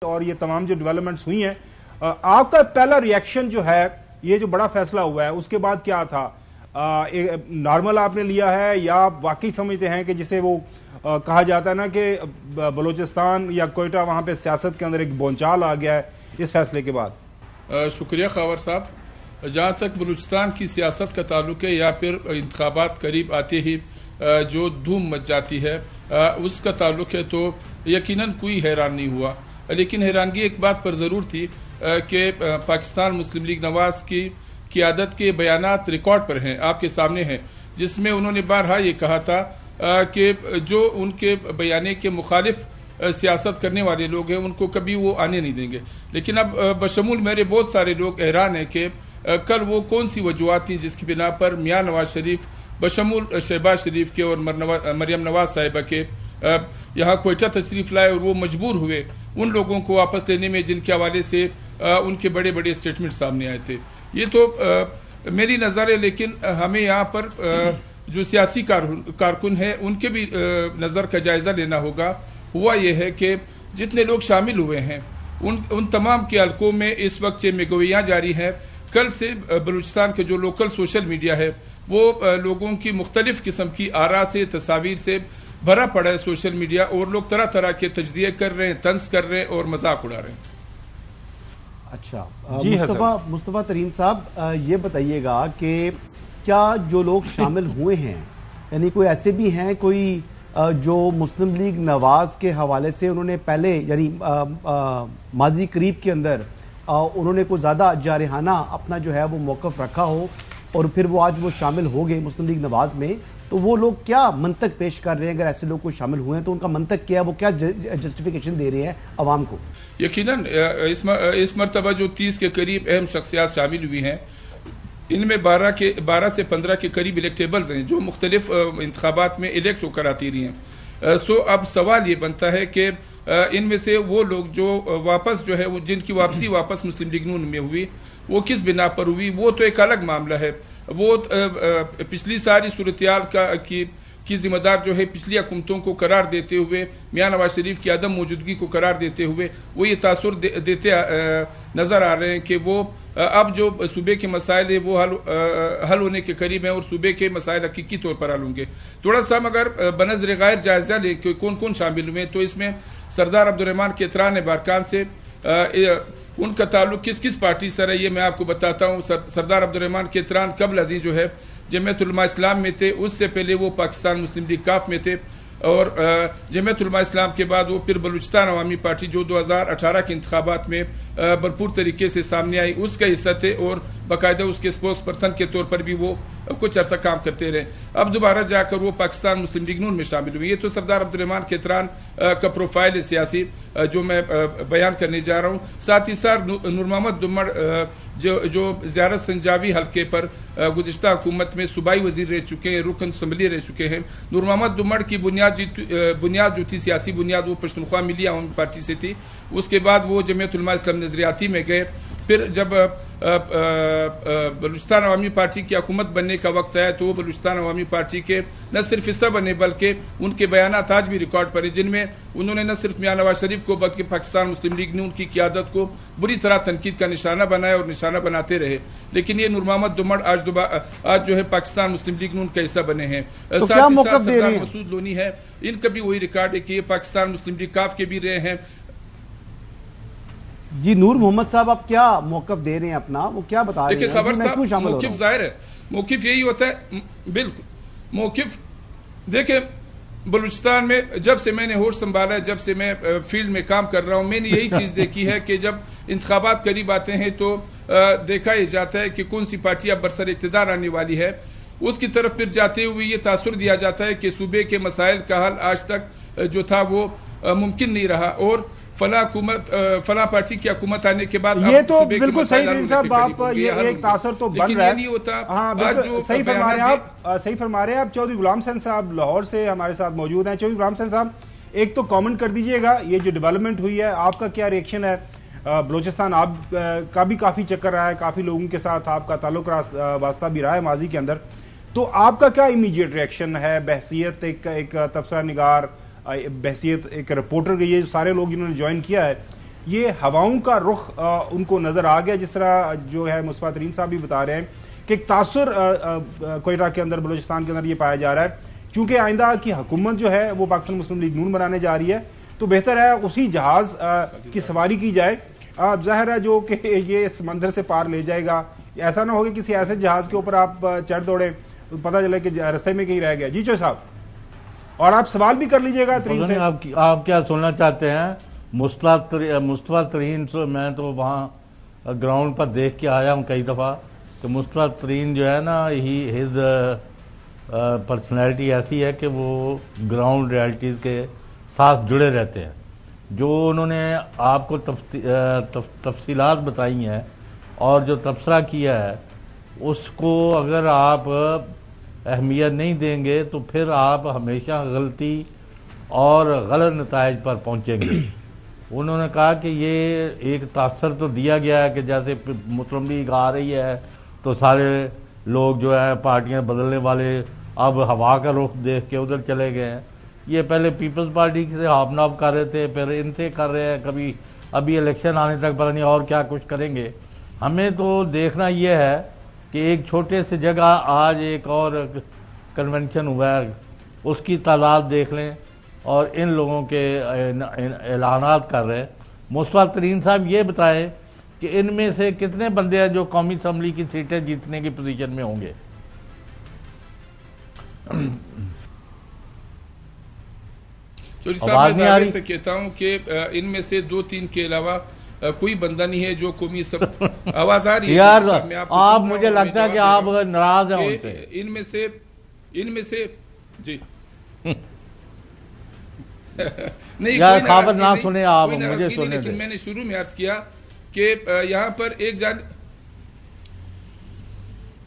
اور یہ تمام جو ڈیولپمنٹس ہوئی ہیں، آپ کا پہلا ریئیکشن جو ہے، یہ جو بڑا فیصلہ ہوا ہے اس کے بعد کیا تھا؟ نارمل آپ نے لیا ہے یا آپ واقعی سمجھتے ہیں کہ جسے وہ کہا جاتا ہے نا کہ بلوچستان یا کوئٹہ وہاں پہ سیاست کے اندر ایک بونچال آ گیا ہے اس فیصلے کے بعد؟ شکریہ خاور صاحب. جہاں تک بلوچستان کی سیاست کا تعلق ہے یا پھر انتخابات قریب آتے ہی جو دھوم مچ جاتی ہے اس کا تعلق ہے، تو یقیناً کوئی حیران نہیں ہوا. لیکن حیرانگی ایک بات پر ضرور تھی کہ پاکستان مسلم لیگ نواز کی قیادت کے بیانات ریکارڈ پر ہیں، آپ کے سامنے ہیں، جس میں انہوں نے بارہا یہ کہا تھا کہ جو ان کے بیانے کے مخالف سیاست کرنے والے لوگ ہیں ان کو کبھی وہ آنے نہیں دیں گے. لیکن اب بشمول میرے بہت سارے لوگ حیران ہیں کہ کل وہ کون سی وجوہات تھیں جس کی بنا پر میاں نواز شریف بشمول شہباز شریف کے اور مریم نواز صاحبہ کے یہاں کوئٹہ تشریف لائے اور وہ مجبور ہوئے ان لوگوں کو واپس لینے میں جن کے حوالے سے ان کے بڑے بڑے اسٹیٹمنٹ سامنے آئے تھے. یہ تو میری نظر ہے، لیکن ہمیں یہاں پر جو سیاسی کارکن ہیں ان کے بھی نظر کا جائزہ لینا ہوگا. ہوا یہ ہے کہ جتنے لوگ شامل ہوئے ہیں ان تمام کے حلقوں میں اس وقت چیمگوئیاں جاری ہیں. کل سے بلوچستان کے جو لوکل سوشل میڈیا ہے وہ لوگوں کی مختلف قسم کی آراء سے تصاویر سے بھرا پڑا ہے سوشل میڈیا، اور لوگ طرح طرح کے تجزیے کر رہے ہیں، طنز کر رہے ہیں اور مذاق اڑا رہے ہیں. اچھا مصطفیٰ ترین صاحب، یہ بتائیے گا کہ کیا جو لوگ شامل ہوئے ہیں یعنی کوئی ایسے بھی ہیں کوئی جو مسلم لیگ نواز کے حوالے سے انہوں نے پہلے یعنی ماضی قریب کے اندر انہوں نے کوئی زیادہ جارحانہ اپنا جو ہے وہ موقف رکھا ہو اور پھر وہ آج وہ شامل ہو گئے مسلم لیگ نواز میں، تو وہ لوگ کیا منطق پیش کر رہے ہیں؟ اگر ایسے لوگ کوئی شامل ہوئے ہیں تو ان کا منطق کیا ہے، وہ کیا جسٹیفیکیشن دے رہے ہیں عوام کو؟ یقیناً اس مرتبہ جو 30 کے قریب اہم شخصیات شامل ہوئی ہیں، ان میں 12 سے 15 کے قریب الیکٹیبلز ہیں جو مختلف انتخابات میں الیکٹ ہو کر آتی رہی ہیں. سو اب سوال یہ بنتا ہے کہ ان میں سے وہ لوگ جو واپس جو ہے جن کی واپسی واپس مسلم لیگ نون میں ہوئی وہ کس بنا پر ہوئی، وہ تو ایک الگ معاملہ ہے. وہ پچھلی ساری صورتحال کی ذمہ دار جو ہے پچھلی حکومتوں کو قرار دیتے ہوئے، میاں نواز شریف کی عدم موجودگی کو قرار دیتے ہوئے وہ یہ تاثر دیتے نظر آ رہے ہیں کہ وہ اب جو صوبے کے مسائل ہیں وہ حل ہونے کے قریب ہیں اور صوبے کے مسائل حقیقی طور پر حل ہوں گے. تھوڑا سا مگر بنظر غیر جائزہ لے کہ کون کون شامل ہوئے، تو اس میں سردار عبدالرحمان کیتران بارکان سے ان کا تعلق کس کس پارٹی سے ہے یہ میں آپ کو بتاتا ہوں. سردار عبدالرحمان کیتران قبل ازیں جو ہے جمعیت علماء اسلام میں تھے، اس سے پہلے وہ پاکستان مسلم لیگ کاف میں تھے، اور جمعیت علماء اسلام کے بعد وہ پھر بلوچستان عوامی پارٹی جو 2018 کے انتخابات میں بھرپور طریقے سے سامنے آئی اس کا حصہ تھے، اور باقاعدہ اس کے اسپوکس پرسن کے طور پر بھی وہ کچھ عرصہ کام کرتے رہے. اب دوبارہ جا کر وہ پاکستان مسلم لیگ نون میں شامل ہوئی. یہ تو سردار عبدالرحمان کیتران کا پروفائل سیاسی جو میں بیان کرنے جا رہا ہوں. ساتھ ہی ساتھ نور محمد دمڑ جو زیارت سنجاوی حلقے پر گزشتہ حکومت میں صوبائی وزیر رہ چکے ہیں، رکن اسمبلی رہ چکے ہیں. نور محمد دمڑ کی بنیاد جو تھی سیاسی بنیاد وہ پشتونخوا ملی عوامی پارٹی سے تھی. اس کے بعد وہ جمعیت علماء اسلام نظریاتی میں گئے. پھر جب بلوچستان عوامی پارٹی کی حکومت بننے کا وقت آیا تو وہ بلوچستان عوامی پارٹی کے نہ صرف حصہ بنے بلکہ ان کے بیانات آج بھی ریکارڈ پر ہیں، جن میں انہوں نے نہ صرف میاں نواز شریف کو بلکہ پاکستان مسلم لیگ نون کی قیادت کو بری طرح تنقید کا نشانہ بنایا اور نشانہ بناتے رہے. لیکن یہ نور محمد دمڑ آج جو ہے پاکستان مسلم لیگ نون کا حصہ بنے ہیں. ساتھ ہی ساتھ سردار مسعود لونی ہے، ان کا بھی وہی ریکارڈ ہے کہ یہ پاکستان مسلم لیگ کاف کے بھی رہے ہیں. جی نور محمد صاحب، آپ کیا موقف دے رہے ہیں اپنا، وہ کیا بتا رہے ہیں؟ دیکھیں خبر صاحب، موقف ظاہر ہے، موقف یہی ہوتا ہے. بالکل موقف دیکھیں، بلوچستان میں جب سے میں نے ہوش سنبھالا ہے، جب سے میں فیلڈ میں کام کر رہا ہوں، میں نے یہی چیز دیکھی ہے کہ جب انتخابات قریب آتے ہیں تو دیکھا یہ جاتا ہے کہ کون سی پارٹی اب برسر اقتدار آنے والی ہے. اس کی طرف پھر جاتے ہوئے یہ تاثر دیا جاتا ہے کہ صوبے کے مسائل کا حل آج تک جو تھا وہ ممکن نہیں رہا، اور فلاں پارٹی کی حکومت آنے کے بعد یہ تو بالکل صحیح صاحب، آپ یہ ایک تاثر تو بن رہا ہے. ہاں بالکل صحیح فرما رہے ہیں آپ. چودھری غلام حسین صاحب لاہور سے ہمارے ساتھ موجود ہیں. چودھری غلام حسین صاحب، ایک تو کامنٹ کر دیجئے گا، یہ جو ڈیولپمنٹ ہوئی ہے آپ کا کیا ریئیکشن ہے؟ بلوچستان آپ کا بھی کافی چکر رہا ہے، کافی لوگوں کے ساتھ آپ کا تعلق واسطہ بھی رہا ہے ماضی کے اندر، تو آپ کا کیا امیجیٹ ریئیکشن ہے بحثیت ایک تبصرہ نگار، بحثیت ایک رپورٹر کی؟ یہ سارے لوگ انہوں نے جوائن کیا ہے، یہ ہواؤں کا رخ ان کو نظر آ گیا، جس طرح جو ہے مصطفیٰ ترین صاحب بھی بتا رہے ہیں کہ ایک تاثر کوئٹہ کے اندر، بلوچستان کے اندر یہ پایا جا رہا ہے۔ چونکہ آئندہ کی حکومت جو ہے وہ پاکستان مسلم لیگ نون بنانے جا رہی ہے، تو بہتر ہے اسی جہاز کی سواری کی جائے۔ ظاہر ہے جو کہ یہ سمندر سے پار لے جائے گا، ایسا نہ ہوگا کسی ایسے جہاز کے اوپر آپ چڑھ دوڑے پتہ چلے کہ رستے میں کہیں رہ گیا۔ جی چوہے صاحب، اور آپ سوال بھی کر لیجئے گا ترین سے۔ آپ کیا سننا چاہتے ہیں؟ مصطفیٰ ترین سے میں تو وہاں گراؤنڈ پر دیکھ کے آیا ہوں کئی دفعہ کہ مصطفیٰ ترین جو ہے نا، ہز پرسنالٹی ایسی ہے کہ وہ گراؤنڈ ریالٹیز کے ساتھ جڑے رہتے ہیں۔ جو انہوں نے آپ کو تفصیلات بتائی ہیں اور جو تبصرہ کیا ہے، اس کو اگر آپ اہمیت نہیں دیں گے تو پھر آپ ہمیشہ غلطی اور غلط نتائج پر پہنچیں گے۔ انہوں نے کہا کہ یہ ایک تاثر تو دیا گیا ہے کہ جیسے مسلم لیگ آ رہی ہے تو سارے لوگ جو ہیں پارٹیاں بدلنے والے اب ہوا کا رخ دیکھ کے ادھر چلے گئے ہیں۔ یہ پہلے پیپلز پارٹی سے ہاف ناف کر رہے تھے، پھر ان سے کر رہے ہیں، کبھی ابھی الیکشن آنے تک پتہ نہیں اور کیا کچھ کریں گے۔ ہمیں تو دیکھنا یہ ہے کہ ایک چھوٹے سے جگہ آج ایک اور کنونشن ہوا ہے، اس کی تعداد دیکھ لیں اور ان لوگوں کے اعلانات کر رہے ہیں۔ مصطفیٰ ترین صاحب یہ بتائیں کہ ان میں سے کتنے بندے ہیں جو قومی اسمبلی کی سیٹیں جیتنے کی پوزیشن میں ہوں گے؟ چوری صاحب، میں دعوے سے کہتا ہوں کہ ان میں سے 2-3 کے علاوہ کوئی بندہ نہیں ہے جو قومی آواز آ رہی ہے یار آپ، مجھے لگتا ہے کہ آپ ناراض ہیں ان سے۔ ان میں سے جی نہیں، یار خبر نہ سنیں آپ، مجھے سنیں۔ لیکن میں نے شروع میں عرض کیا کہ یہاں پر ایک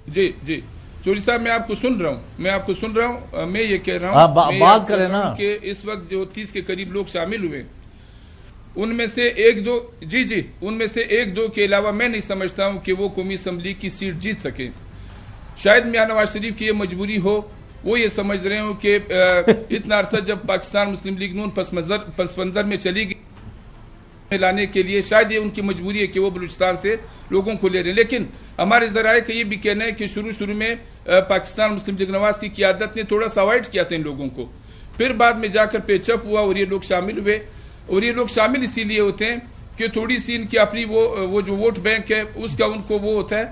جی چوری صاحب، میں آپ کو سن رہا ہوں، میں یہ کہہ رہا ہوں بات کریں نا کہ اس وقت جو 30 کے قریب لوگ شامل ہوئے، ان میں سے 1-2 ان میں سے 1-2 کے علاوہ میں نہیں سمجھتا ہوں کہ وہ قومی اسمبلی کی سیٹ جیت سکیں۔ شاید میاں نواز شریف کی یہ مجبوری ہو، وہ یہ سمجھ رہے ہوں کہ اتنا عرصہ جب پاکستان مسلم لیگ نون پس منظر میں چلی گئی لانے کے لیے، شاید یہ ان کی مجبوری ہے کہ وہ بلوچستان سے لوگوں کو لے رہے ہیں۔ لیکن ہمارے ذرائع کا یہ بھی کہنا ہے کہ شروع میں پاکستان مسلم لیگ نواز کی قیادت نے تھوڑا سا اوائڈ کیا تھا ان لوگوں کو، پھر بعد میں جا کر پیچ اپ ہوا اور یہ لوگ شامل ہوئے۔ اور یہ لوگ شامل اسی لیے ہوتے ہیں کہ تھوڑی سی ان کی اپنی وہ جو ووٹ بینک ہے اس کا ان کو وہ ہوتا ہے،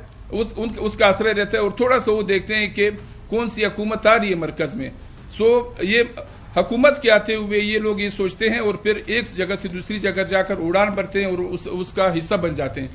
اس کا اثر رہتا ہے، اور تھوڑا سا وہ دیکھتے ہیں کہ کون سی حکومت آ رہی ہے مرکز میں۔ یہ حکومت کے آتے ہوئے یہ لوگ یہ سوچتے ہیں اور پھر ایک جگہ سے دوسری جگہ جا کر اڑان بھرتے ہیں اور اس کا حصہ بن جاتے ہیں۔